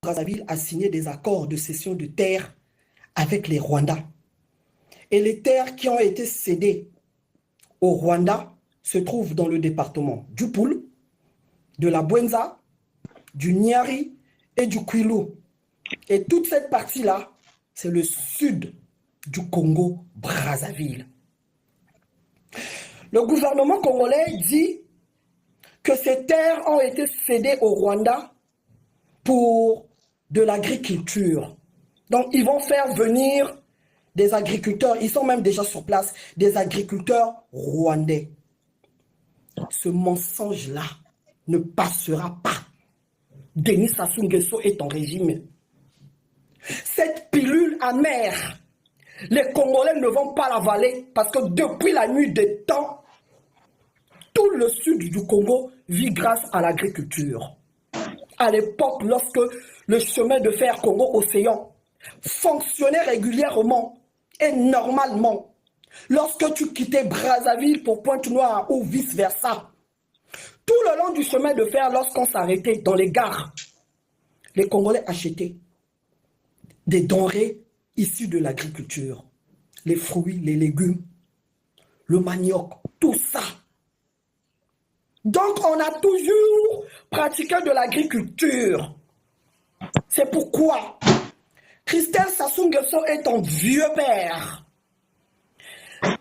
Brazzaville a signé des accords de cession de terres avec les Rwandais. Et les terres qui ont été cédées au Rwanda se trouvent dans le département du Poul, de la Bwenza, du Nyari et du Kwilu. Et toute cette partie-là, c'est le sud du Congo-Brazzaville. Le gouvernement congolais dit que ces terres ont été cédées au Rwanda pour de l'agriculture. Donc, ils vont faire venir des agriculteurs, ils sont même déjà sur place, des agriculteurs rwandais. Ce mensonge-là ne passera pas. Denis Sassou Nguesso est en régime. Cette pilule amère, les Congolais ne vont pas l'avaler parce que depuis la nuit des temps, tout le sud du Congo vit grâce à l'agriculture. À l'époque, lorsque le chemin de fer Congo-Océan fonctionnait régulièrement et normalement, lorsque tu quittais Brazzaville pour Pointe-Noire ou vice-versa, tout le long du chemin de fer, lorsqu'on s'arrêtait dans les gares, les Congolais achetaient des denrées issues de l'agriculture, les fruits, les légumes, le manioc, tout ça. Donc, on a toujours pratiqué de l'agriculture. C'est pourquoi Christelle Sassou Nguesso est ton vieux père.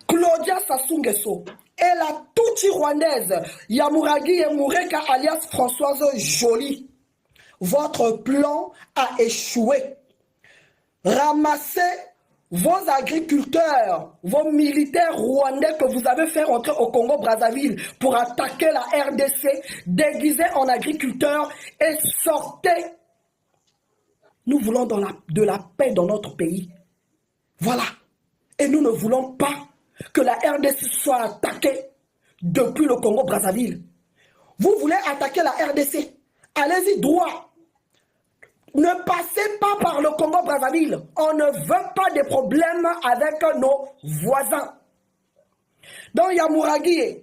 Claudia Sassou Nguesso est la toute rwandaise Yamuragi Emureka alias Françoise Joly. Votre plan a échoué. Ramassez vos agriculteurs, vos militaires rwandais que vous avez fait rentrer au Congo-Brazzaville pour attaquer la RDC, déguisés en agriculteurs et sortez. Nous voulons de la paix dans notre pays. Voilà. Et nous ne voulons pas que la RDC soit attaquée depuis le Congo-Brazzaville. Vous voulez attaquer la RDC? Allez-y droit. Ne passez pas par le Congo-Brazzaville. On ne veut pas de problèmes avec nos voisins. Dans Yamuragi,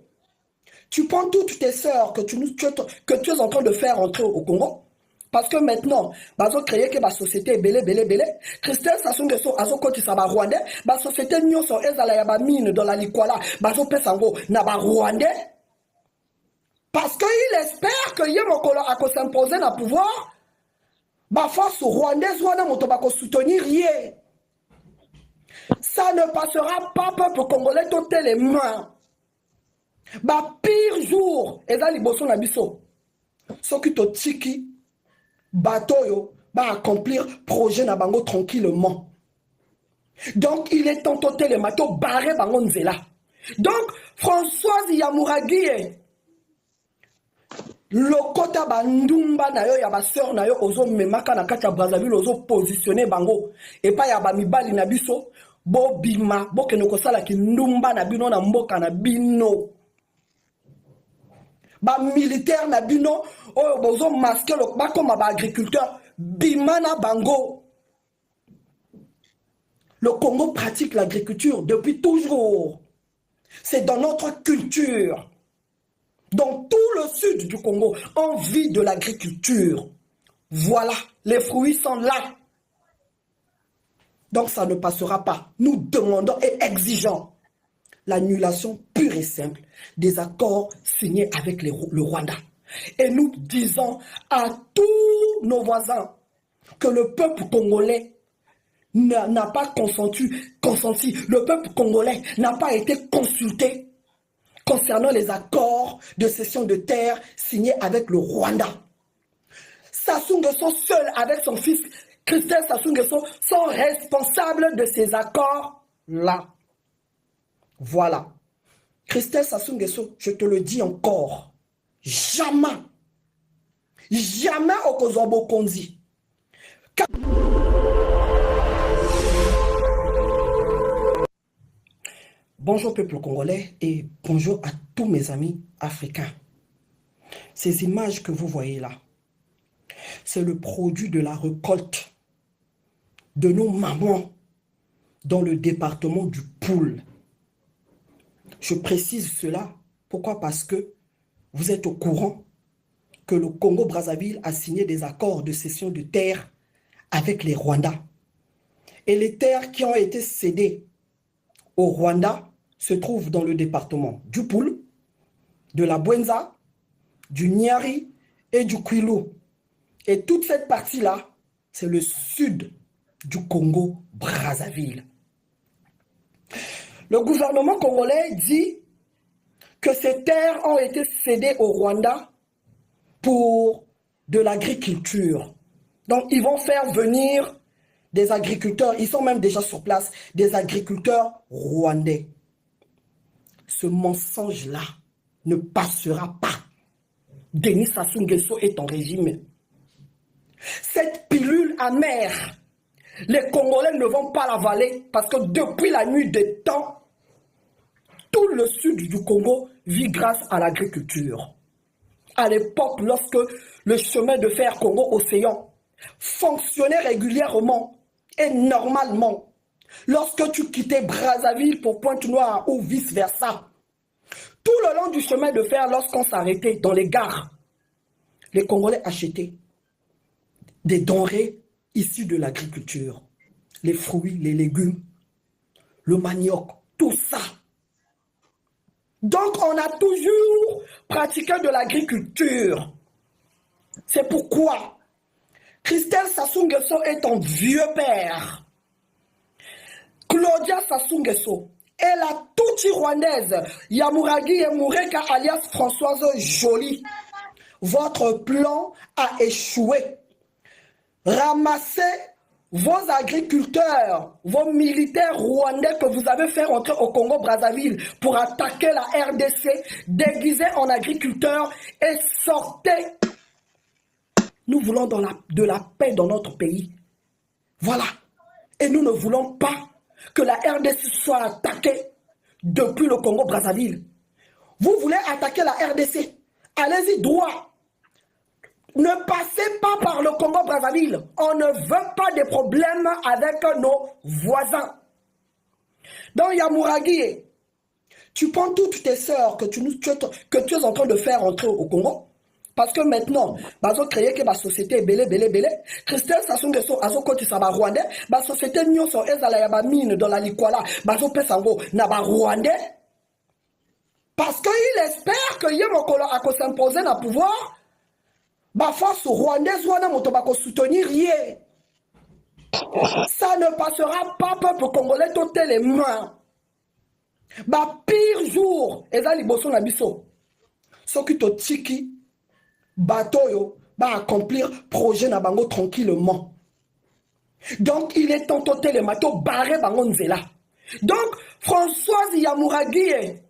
tu prends toutes tes sœurs que tu es en train de faire entrer au Congo. Parce que maintenant, ils ont créé que la société est belé. Christelle Sassou Nguesso a côté ça va rwandais. La société nyonso ezala ya ba mine dans la Likwala. Bazo pesango na ba rwandais. Parce qu'il espère que Yemokolo a s'imposer dans le pouvoir. La force rwandaise va soutenir. Ça ne passera pas, peuple congolais, toutes les mains. Pire jour, et ça, les bossons n'abisso. Ce qui te tiki, bateau, va accomplir projet na bango tranquillement. Donc, il est temps de les matos barré bango nzela. Donc, Françoise Yamuragi, lokota bandumba na yo ya ba sœur na yo ozo memaka na kati ya Brazzaville ozo positionner bango et pas ya ba mibali na biso bo bima bo keno kosala ki ndumba na bino na mboka na bino ba militaire na bino oyo bozo masquer lo ba comme ba agriculteur bima na bango. Le Congo pratique l'agriculture depuis toujours. C'est dans notre culture. Dans tout le sud du Congo, on vit de l'agriculture. Voilà, les fruits sont là. Donc ça ne passera pas. Nous demandons et exigeons l'annulation pure et simple des accords signés avec le Rwanda. Et nous disons à tous nos voisins que le peuple congolais n'a pas consenti. Le peuple congolais n'a pas été consulté concernant les accords de cession de terre signés avec le Rwanda. Sassou Nguesso seul avec son fils Christelle Sassou Nguesso sont responsables de ces accords-là. Voilà. Christelle Sassou Nguesso, je te le dis encore, jamais au Kozombo Konzi. Bonjour peuple congolais et bonjour à tous mes amis africains. Ces images que vous voyez là, c'est le produit de la récolte de nos mamans dans le département du Poul. Je précise cela, pourquoi? Parce que vous êtes au courant que le Congo-Brazzaville a signé des accords de cession de terres avec les Rwandais. Et les terres qui ont été cédées au Rwanda se trouvent dans le département du Poul, de la Bwenza, du Nyari et du Kwilu. Et toute cette partie-là, c'est le sud du Congo-Brazzaville. Le gouvernement congolais dit que ces terres ont été cédées au Rwanda pour de l'agriculture. Donc, ils vont faire venir des agriculteurs, ils sont même déjà sur place, des agriculteurs rwandais. Ce mensonge-là ne passera pas. Denis Sassou Nguesso est en régime. Cette pilule amère, les Congolais ne vont pas l'avaler parce que depuis la nuit des temps, tout le sud du Congo vit grâce à l'agriculture. À l'époque, lorsque le chemin de fer Congo-Océan fonctionnait régulièrement et normalement, lorsque tu quittais Brazzaville pour Pointe-Noire ou vice-versa, tout le long du chemin de fer, lorsqu'on s'arrêtait dans les gares, les Congolais achetaient des denrées issues de l'agriculture, les fruits, les légumes, le manioc, tout ça. Donc, on a toujours pratiqué de l'agriculture. C'est pourquoi Christelle Sassou Nguesso est un vieux père. Claudia Sassou Nguesso est la toute rwandaise Yamuragi Mureka alias Françoise Joly. Votre plan a échoué. Ramassez vos agriculteurs, vos militaires rwandais que vous avez fait rentrer au Congo-Brazzaville pour attaquer la RDC, déguisés en agriculteurs et sortez. Nous voulons de la paix dans notre pays. Voilà. Et nous ne voulons pas que la RDC soit attaquée depuis le Congo-Brazzaville. Vous voulez attaquer la RDC? Allez-y droit. Ne passez pas par le Congo-Brazzaville. On ne veut pas de problèmes avec nos voisins. Dans Yamuragi, tu prends toutes tes sœurs que tu es en train de faire entrer au Congo. Parce que maintenant, ils ont créé que la société est belé. Christelle Sassou Nguesso, ils ont côté ça rwandais. La société nyonso ezala ya ba mine dans la likwala. Ils ont pesa ngo na ba rwandais. Parce qu'il espère que Yemokolo a s'imposer dans le pouvoir. Ba force rwandaise wana moto ba ko soutenir rien. Ça ne passera pas, peuple congolais, toutes les mains. Ba pire jour, ezali boso na biso. Soki to tiki Batoyo va accomplir projet na bango tranquillement. Donc il est temps de les matos barré bango nzela. Donc Françoise Yamuragi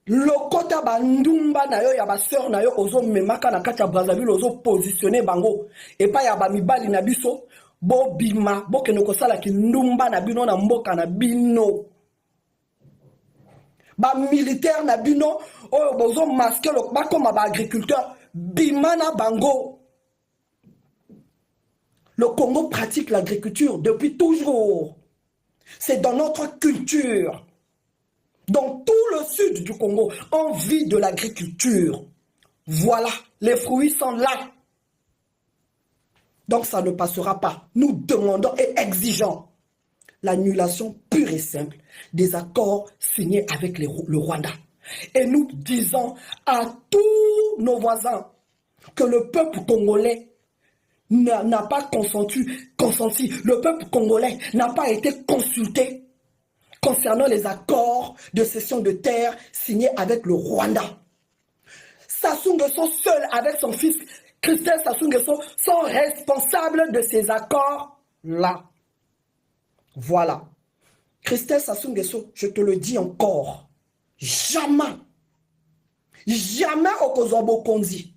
lokota bandumba na yo ya ba sœur na yo ozo memaka na kati ya Brazzaville ozo positionner bango et pas ya ba mibali na biso bo bima bo ke noko sala ki ndumba na bino na mboka na bino. Ba militaire na bino oyo bozo masquer le ba comme ba agriculteur bimana bango. Le Congo pratique l'agriculture depuis toujours. C'est dans notre culture. Dans tout le sud du Congo, on vit de l'agriculture. Voilà, les fruits sont là. Donc ça ne passera pas. Nous demandons et exigeons l'annulation pure et simple des accords signés avec le Rwanda. Et nous disons à tous nos voisins que le peuple congolais n'a pas consenti. Le peuple congolais n'a pas été consulté concernant les accords de cession de terre signés avec le Rwanda. Sassou Nguesso seul avec son fils Christelle Sassou Nguesso sont responsables de ces accords-là. Voilà. Christelle Sassou Nguesso, je te le dis encore, jamais au Kozobo Konzi,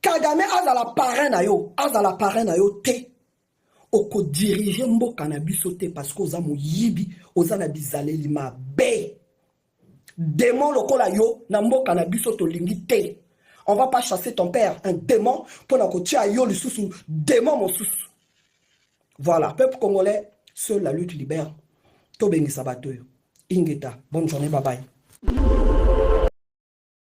Kagame azala parrain na yo te, oko dirige mboka na biso te parce que oza moyibi, oza na bizaleli mabe. Démon lokola yo na mboka na biso to lingi te. On va pas chasser ton père, un démon, pour na kotia yo lisusu, démon mosusu. Voilà, peuple congolais, seule la lutte libère. Tobengi Sabatoyo. Ingeta, bonne journée, bye bye.